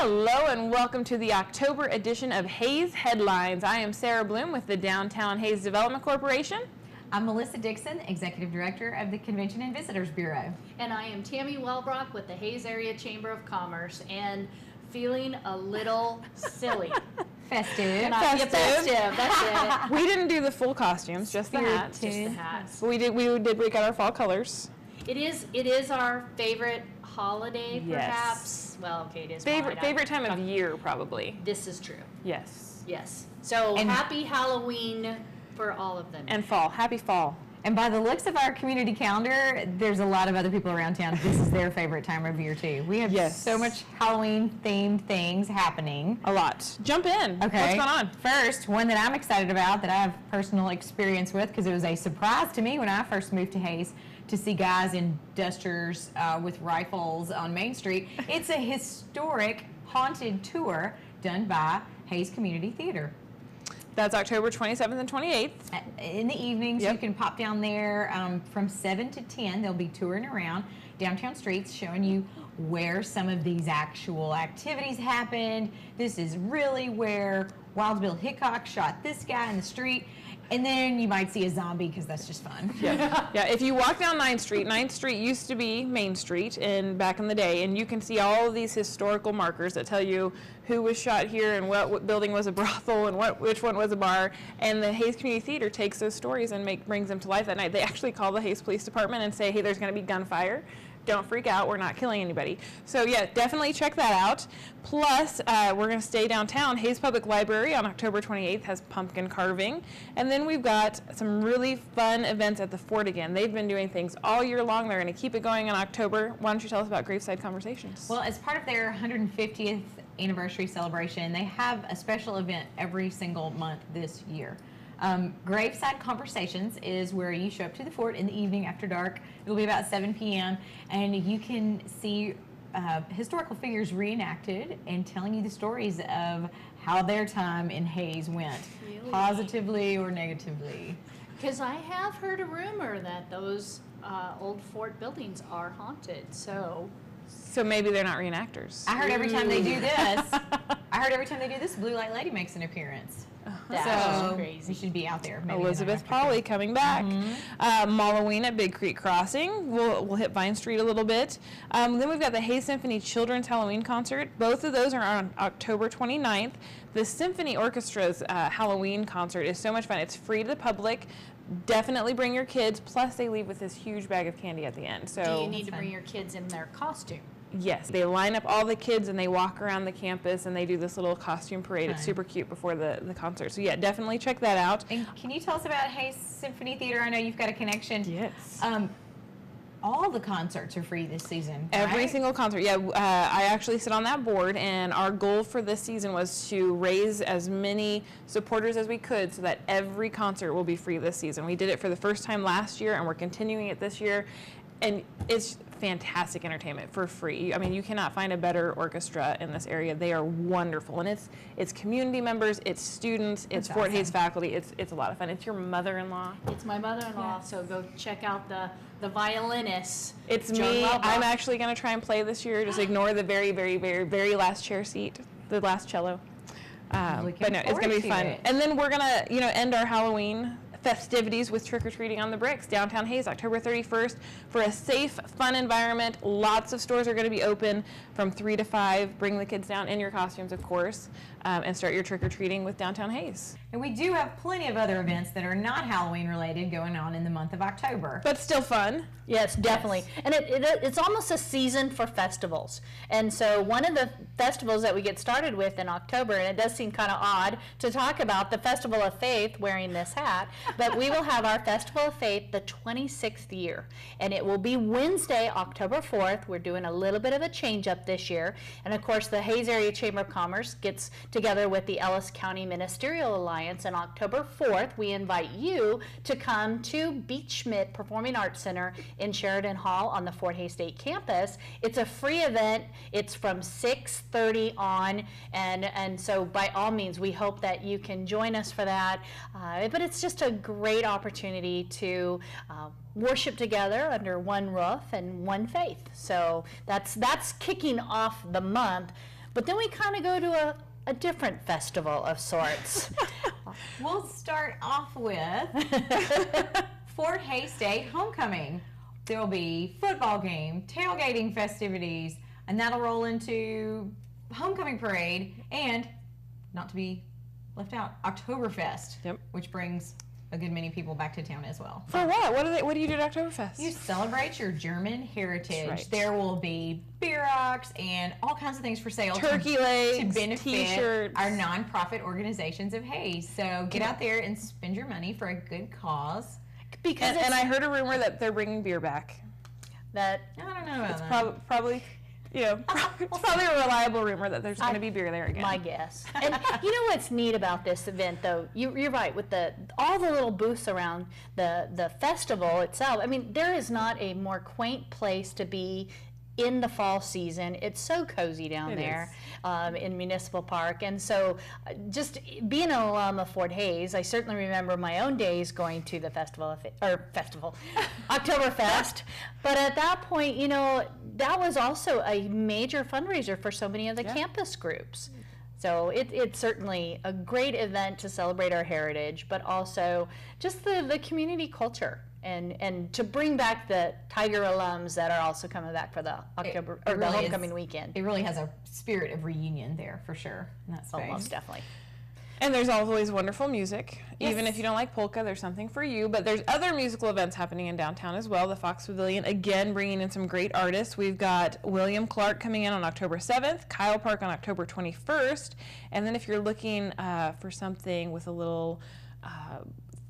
Hello and welcome to the October edition of Hayes Headlines. I am Sara Bloom with the Downtown Hayes Development Corporation. I'm Melissa Dixon, Executive Director of the Convention and Visitors Bureau. And I am Tammy Wellbrock with the Hayes Area Chamber of Commerce, and feeling a little silly. Festive. Festive. That's it. We didn't do the full costumes, just the hats. Just the hats. But we did break out our fall colors. It is our favorite holiday, Yes. perhaps. Well, okay, it is Favorite time of year, probably. This is true. Yes. Yes. So happy Halloween for all of them. And fall. Happy fall. And by the looks of our community calendar, there's a lot of other people around town. This is their favorite time of year, too. We have so much Halloween-themed things happening. A lot. Jump in. Okay. What's going on? First, one that I'm excited about that I have personal experience with because it was a surprise to me when I first moved to Hayes to see guys in dusters with rifles on Main Street. It's a historic haunted tour done by Hayes Community Theater. That's October 27th and 28th. In the evenings, Yep. you can pop down there from 7 to 10. They'll be touring around downtown streets, showing you where some of these actual activities happened. This is really where Wild Bill Hickok shot this guy in the street. And then you might see a zombie because that's just fun. Yeah. Yeah, if you walk down 9th Street used to be Main Street back in the day, and you can see all of these historical markers that tell you who was shot here and what building was a brothel and which one was a bar. And the Hayes Community Theater takes those stories and brings them to life that night. They actually call the Hayes Police Department and say, hey, there's going to be gunfire. Don't freak out, we're not killing anybody. So yeah, definitely check that out. Plus, we're going to stay downtown. Hayes Public Library on October 28th has pumpkin carving. And then we've got some really fun events at the fort again. They've been doing things all year long. They're going to keep it going in October. Why don't you tell us about Graveside Conversations? Well, as part of their 150th anniversary celebration, they have a special event every single month this year. Graveside Conversations is where you show up to the fort in the evening after dark. It'll be about 7 p.m. and you can see historical figures reenacted and telling you the stories of how their time in Hayes went, Really? Positively or negatively. Because I have heard a rumor that those old fort buildings are haunted, so maybe they're not reenactors. I heard every time they do this, Blue Light Lady makes an appearance. that's crazy. You should be out there. Maybe Elizabeth the night after. Polly coming back. Halloween at Big Creek Crossing. We'll hit Vine Street a little bit. Then we've got the Hayes Symphony Children's Halloween Concert. Both of those are on October 29th. The Symphony Orchestra's Halloween concert is so much fun. It's free to the public. Definitely bring your kids. Plus, they leave with this huge bag of candy at the end. So Do you need to bring your kids in their costume? yes, they line up all the kids and they walk around the campus and they do this little costume parade. It's Fun. super cute before the concert. So yeah, definitely check that out. And can you tell us about Hayes Symphony Theater? I know you've got a connection. Yes. All the concerts are free this season. Every right? single concert. Yeah, I actually sit on that board, and our goal for this season was to raise as many supporters as we could so that every concert will be free this season. We did it for the first time last year, and we're continuing it this year. And it's fantastic entertainment for free. I mean, you cannot find a better orchestra in this area. They are wonderful, and it's community members, it's students, it's That's Fort awesome. Hayes faculty. It's a lot of fun. It's your mother-in-law. It's my mother-in-law, Yes. so go check out the violinist. It's Joan me. Wellbrock. I'm actually going to try and play this year. Just ignore the very, very, very, very last chair seat, the last cello. Looking But no, it's going to be forward fun. to it. And then we're going to, end our Halloween festivities with trick-or-treating on the bricks, downtown Hayes, October 31st, for a safe, fun environment. Lots of stores are going to be open from 3 to 5. Bring the kids down in your costumes, of course, and start your trick-or-treating with downtown Hayes. And we do have plenty of other events that are not Halloween related going on in the month of October. But still fun. Yes, definitely. And it's almost a season for festivals. And so one of the festivals that we get started with in October, and it does seem kind of odd to talk about the Festival of Faith wearing this hat, but we will have our Festival of Faith the 26th year. And it will be Wednesday, October 4th. We're doing a little bit of a change up this year. And of course, the Hayes Area Chamber of Commerce gets together with the Ellis County Ministerial Alliance. And October 4th, we invite you to come to Beach Schmidt Performing Arts Center in Sheridan Hall on the Fort Hays State campus. It's a free event. It's from 6:30 on, and so by all means, we hope that you can join us for that. But it's just a great opportunity to worship together under one roof and one faith. So that's kicking off the month. But then we kind of go to a different festival of sorts. We'll start off with Fort Hays State Homecoming. There will be football game, tailgating festivities, and that'll roll into homecoming parade, and not to be left out, Oktoberfest, which brings a good many people back to town as well. For what? What do you do at Oktoberfest? You celebrate your German heritage. Right. There will be beer rocks and all kinds of things for sale. Turkey legs, to benefit t-shirts. our nonprofit organizations of Hays. So get out there and spend your money for a good cause. Because and I heard a rumor that they're bringing beer back. I don't know about that. Probably. Yeah, it's probably a reliable rumor that there's going to be beer there again. My guess. And you know what's neat about this event, though? You're right, with all the little booths around the festival itself. I mean, there is not a more quaint place to be in the fall season. It's so cozy down there in Municipal Park. And so just being an alum of Fort Hays, I certainly remember my own days going to the Oktoberfest. But at that point, you know, that was also a major fundraiser for so many of the campus groups. So it's certainly a great event to celebrate our heritage, but also just the community culture. And to bring back the Tiger alums that are also coming back for the the homecoming weekend. It really has a spirit of reunion there for sure in that space. Most definitely. And there's always wonderful music. Even if you don't like polka, there's something for you. But there's other musical events happening in downtown as well. The Fox Pavilion, again, bringing in some great artists. We've got William Clark coming in on October 7th, Kyle Park on October 21st. And then if you're looking for something with a little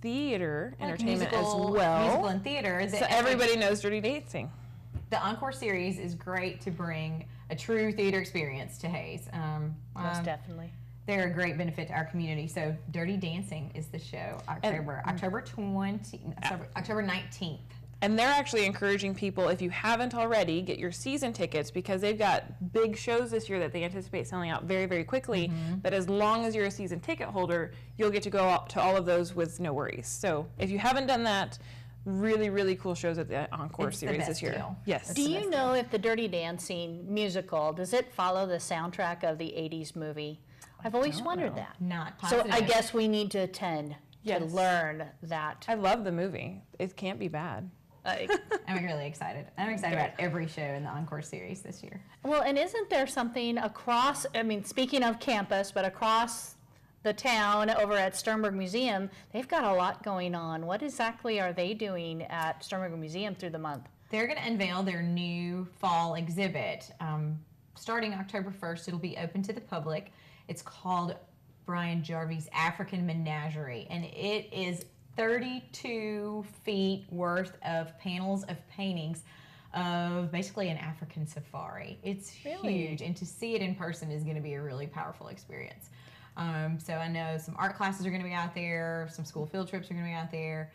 theater entertainment as well. Musical and theater. So everybody knows Dirty Dancing. The Encore series is great to bring a true theater experience to Hays. Most definitely. They're a great benefit to our community. So Dirty Dancing is the show, October 19th. And they're actually encouraging people, if you haven't already, get your season tickets, because they've got big shows this year that they anticipate selling out very, very quickly. But as long as you're a season ticket holder, you'll get to go out to all of those with no worries. So if you haven't done that, really, really cool shows at the Encore series this year. Yes. Do you know if the Dirty Dancing musical, does it follow the soundtrack of the 80s movie? I've always wondered that. Not positive. So I guess we need to attend to learn that. I love the movie. It can't be bad. I'm really excited. I'm excited about every show in the Encore series this year. Well, and isn't there something across, I mean, speaking of campus, but across the town over at Sternberg Museum, they've got a lot going on. What exactly are they doing at Sternberg Museum through the month? They're going to unveil their new fall exhibit. Starting October 1st, it'll be open to the public. It's called Brian Jarvie's African Menagerie, and it is 32 feet worth of panels of paintings of basically an African safari. It's huge, and to see it in person is going to be a really powerful experience. So I know some art classes are going to be out there, some school field trips are going to be out there.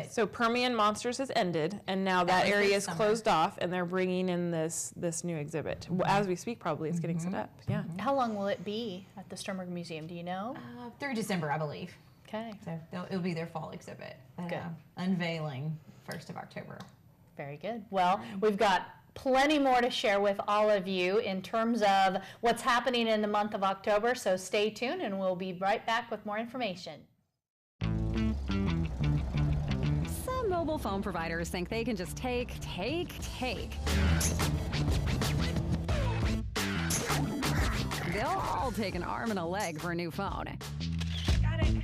So Permian Monsters has ended, and now that area is closed off, and they're bringing in this new exhibit. As we speak, probably it's getting set up. Yeah. How long will it be at the Sternberg Museum? Do you know? Through December, I believe. Okay. So it'll be their fall exhibit. Good. Unveiling 1st of October. Very good. Well, we've got plenty more to share with all of you in terms of what's happening in the month of October, so stay tuned and we'll be right back with more information. Some mobile phone providers think they can just take. They'll all take an arm and a leg for a new phone. Got it.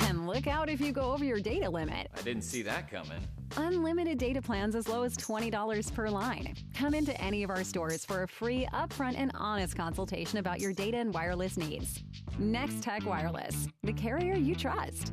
And look out if you go over your data limit. I didn't see that coming. Unlimited data plans as low as $20 per line. Come into any of our stores for a free, upfront, and honest consultation about your data and wireless needs. Nex-Tech Wireless, the carrier you trust.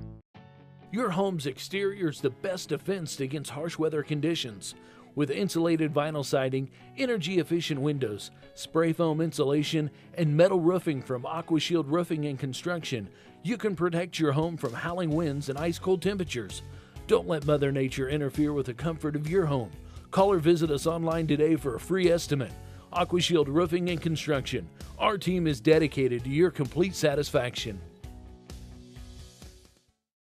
Your home's exterior is the best defense against harsh weather conditions. With insulated vinyl siding, energy-efficient windows, spray foam insulation, and metal roofing from AquaShield Roofing and Construction, you can protect your home from howling winds and ice-cold temperatures. Don't let Mother Nature interfere with the comfort of your home. Call or visit us online today for a free estimate. AquaShield Roofing and Construction. Our team is dedicated to your complete satisfaction.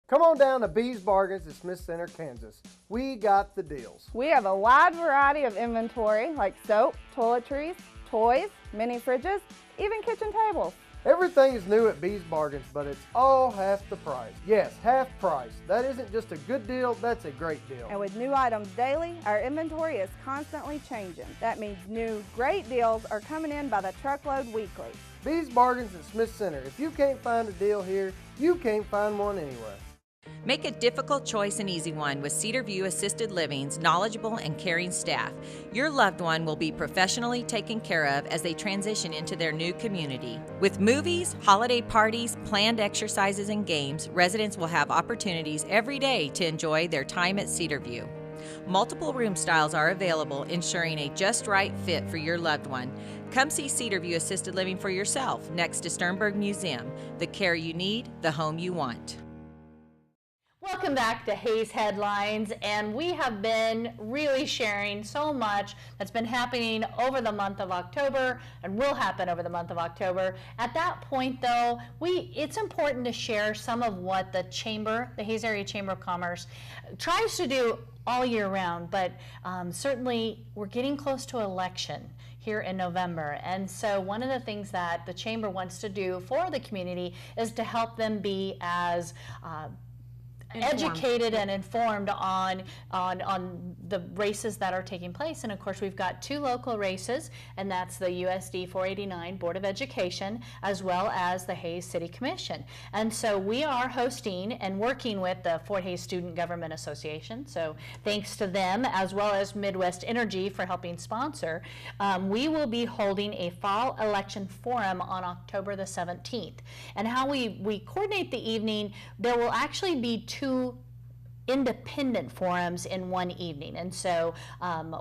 Come on down to Bees Bargains at Smith Center, Kansas. We got the deals. We have a wide variety of inventory like soap, toiletries, toys, mini fridges, even kitchen tables. Everything is new at Bees Bargains, but it's all half the price. Yes, half price. That isn't just a good deal, that's a great deal. And with new items daily, our inventory is constantly changing. That means new great deals are coming in by the truckload weekly. Bees Bargains at Smith Center. If you can't find a deal here, you can't find one anywhere. Make a difficult choice an easy one with Cedar View Assisted Living's knowledgeable and caring staff. Your loved one will be professionally taken care of as they transition into their new community. With movies, holiday parties, planned exercises, and games, residents will have opportunities every day to enjoy their time at Cedar View. Multiple room styles are available, ensuring a just right fit for your loved one. Come see Cedar View Assisted Living for yourself next to Sternberg Museum. The care you need, the home you want. Welcome back to Hayes Headlines, and we have been really sharing so much that's been happening over the month of October and will happen over the month of October. At that point, though, it's important to share some of what the Hayes Area Chamber of Commerce tries to do all year round, but certainly we're getting close to election here in November. And so one of the things that the Chamber wants to do for the community is to help them be as educated and informed on the races that are taking place. And of course, we've got two local races, and that's the USD 489 Board of Education, as well as the Hayes City Commission. And so we are hosting and working with the Fort Hays Student Government Association. So thanks to them, as well as Midwest Energy for helping sponsor, we will be holding a fall election forum on October the 17th. And how we coordinate the evening, there will actually be two independent forums in one evening. And so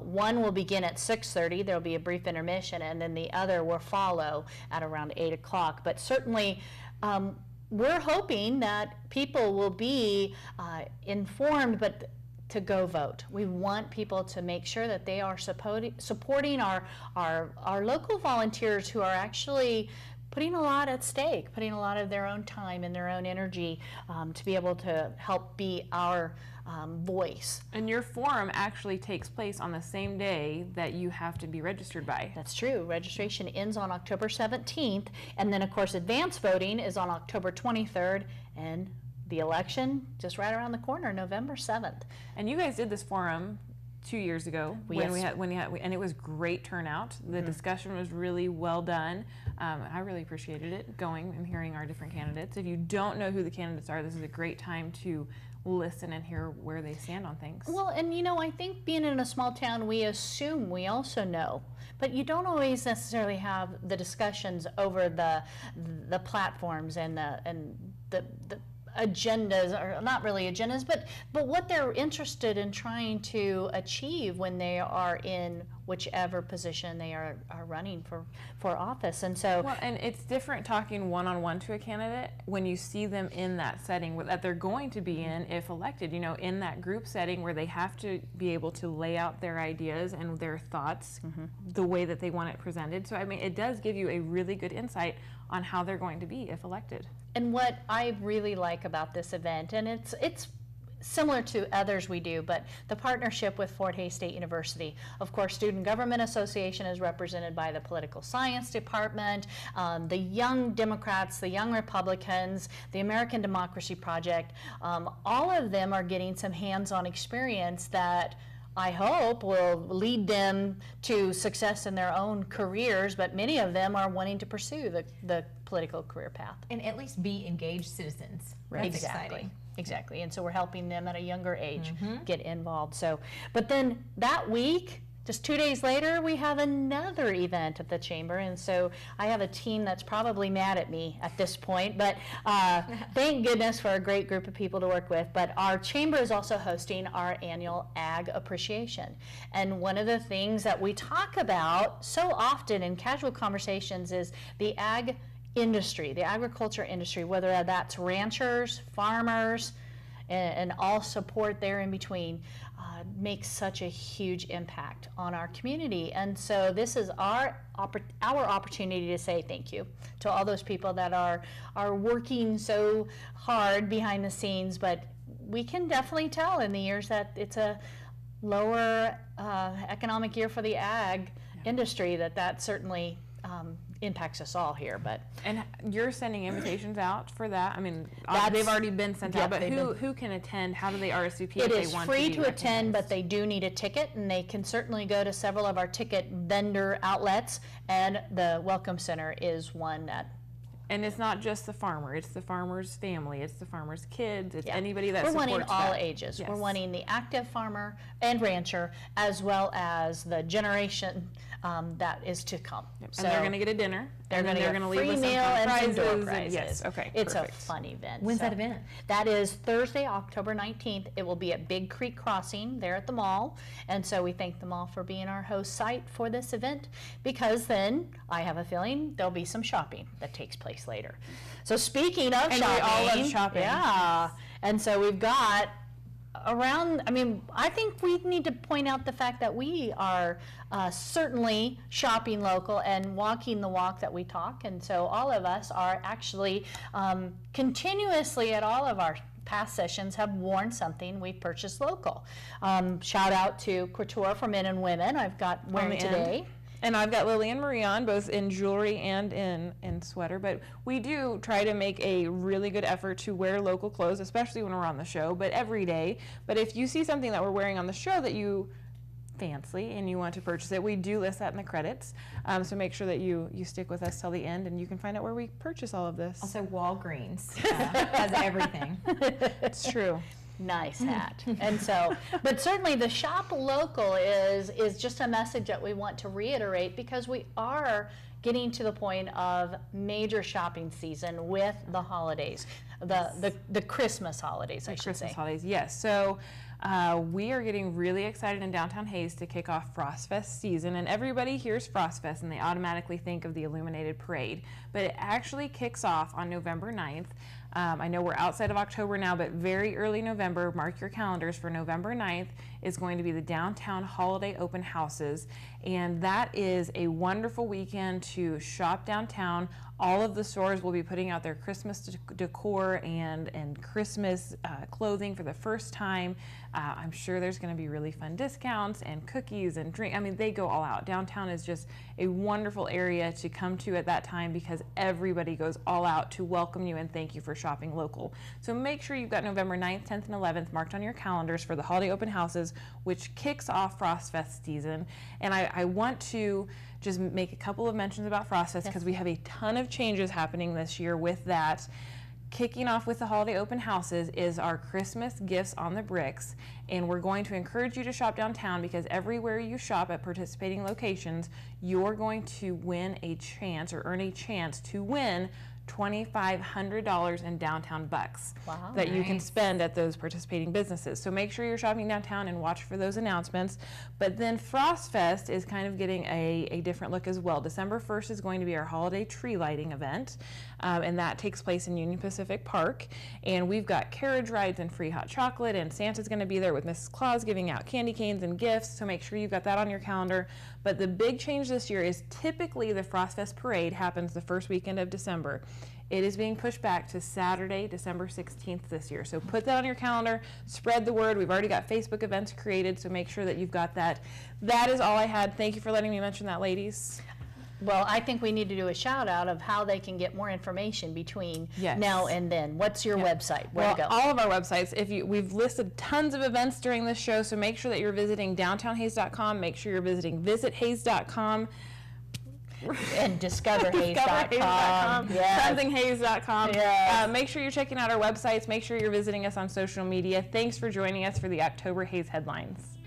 one will begin at 6:30, there'll be a brief intermission, and then the other will follow at around 8 o'clock. But certainly we're hoping that people will be informed, but to go vote. We want people to make sure that they are supporting our local volunteers who are actually putting a lot at stake, putting a lot of their own time and their own energy to be able to help be our voice. And your forum actually takes place on the same day that you have to be registered by. That's true. Registration ends on October 17th, and then of course advance voting is on October 23rd, and the election just right around the corner, November 7th. And you guys did this forum 2 years ago and it was great turnout. The discussion was really well done. I really appreciated it, going and hearing our different candidates. If you don't know who the candidates are, this is a great time to listen and hear where they stand on things. Well, and you know, I think being in a small town, we assume we also know, but you don't always necessarily have the discussions over the platforms and the agendas, or not really agendas, but what they're interested in trying to achieve when they are in whichever position they are running for office. And so, well, and it's different talking one-on-one to a candidate when you see them in that setting that they're going to be in if elected, you know, in that group setting where they have to be able to lay out their ideas and their thoughts the way that they want it presented. So I mean, it does give you a really good insight on how they're going to be if elected. And what I really like about this event, and it's similar to others we do, but the partnership with Fort Hays State University. Of course, Student Government Association is represented by the Political Science Department, the Young Democrats, the Young Republicans, the American Democracy Project. All of them are getting some hands-on experience that I hope will lead them to success in their own careers, but many of them are wanting to pursue the political career path. And at least be engaged citizens. Right. That's exciting. Exactly. And so we're helping them at a younger age get involved. So, but then that week, just 2 days later, we have another event at the Chamber. And so I have a team that's probably mad at me at this point, but thank goodness for a great group of people to work with. But our Chamber is also hosting our annual Ag Appreciation. And one of the things that we talk about so often in casual conversations is the ag industry, the agriculture industry, whether that's ranchers, farmers, and all support there in between, makes such a huge impact on our community. And so this is our opportunity to say thank you to all those people that are working so hard behind the scenes. But we can definitely tell in the years that it's a lower economic year for the ag industry, that certainly impacts us all here. But And you're sending invitations out for that? I mean, That's- they've already been sent out, but they've who can attend? How do they RSVP if it they is want free to to be attend, but recognized? they do need a ticket, and they can certainly go to several of our ticket vendor outlets, and the Welcome Center is one that. And it's not just the farmer, it's the farmer's family, it's the farmer's kids, it's Yeah. anybody that We're supports wanting all that. ages. Yes. We're wanting the active farmer and rancher, as well as the generation that is to come. And they're going to get a dinner. They're and then going to they're get gonna a free leave with meal some fun and some door prizes. prizes. Yes, okay, It's perfect. a fun event. When's that event? That is Thursday, October 19th. It will be at Big Creek Crossing there at the mall. And so we thank the mall for being our host site for this event, because then I have a feeling there'll be some shopping that takes place later. So speaking of And we shopping. all love shopping. Yeah. And so we've got around, I mean, I think we need to point out the fact that we are certainly shopping local and walking the walk that we talk. And so all of us are actually continuously at all of our past sessions have worn something we purchased local. Shout out to Couture for Men and Women. I've got wearing the end. today. And I've got Lily and Marie on, both in jewelry and in sweater. But we do try to make a really good effort to wear local clothes, especially when we're on the show, but every day. But if you see something that we're wearing on the show that you fancy and you want to purchase it, we do list that in the credits. So make sure that you stick with us till the end, and you can find out where we purchase all of this. Also, Walgreens has everything. It's true. Nice hat. And so, but certainly the shop local is just a message that we want to reiterate, because we are getting to the point of major shopping season with the holidays, the Christmas holidays, I should Christmas say. holidays, yes. So we are getting really excited in downtown Hayes to kick off FrostFest season, and everybody hears FrostFest and they automatically think of the illuminated parade, but it actually kicks off on November 9th. I know we're outside of October now, but very early November, mark your calendars for November 9th, is going to be the downtown holiday open houses. And that is a wonderful weekend to shop downtown. All of the stores will be putting out their Christmas decor and Christmas clothing for the first time. I'm sure there's going to be really fun discounts and cookies and drink. I mean, they go all out. Downtown is just a wonderful area to come to at that time, because everybody goes all out to welcome you and thank you for shopping local. So make sure you've got November 9th, 10th, and 11th marked on your calendars for the holiday open houses, which kicks off FrostFest season. And I want to just make a couple of mentions about FrostFest, because we have a ton of changes happening this year with that. Kicking off with the holiday open houses is our Christmas gifts on the bricks, and we're going to encourage you to shop downtown, because everywhere you shop at participating locations, you're going to win a chance, or earn a chance to win $2,500 in downtown bucks that you can spend at those participating businesses. So make sure you're shopping downtown and watch for those announcements. But then FrostFest is kind of getting a different look as well. December 1st is going to be our holiday tree lighting event, and that takes place in Union Pacific Park. And we've got carriage rides and free hot chocolate, and Santa's going to be there with Mrs. Claus giving out candy canes and gifts, so make sure you've got that on your calendar. But the big change this year is typically the FrostFest parade happens the first weekend of December. It is being pushed back to Saturday, December 16th this year. So put that on your calendar, spread the word. We've already got Facebook events created, so make sure that you've got that. That is all I had. Thank you for letting me mention that, ladies. Well, I think we need to do a shout out of how they can get more information between now and then. What's your website? Where to go? All of our websites. We've listed tons of events during this show, so make sure that you're visiting downtownhays.com. Make sure you're visiting visithays.com. And discoverhays.com. Yes. Cleansinghays.com. Yes. Make sure you're checking out our websites. Make sure you're visiting us on social media. Thanks for joining us for the October Haze headlines.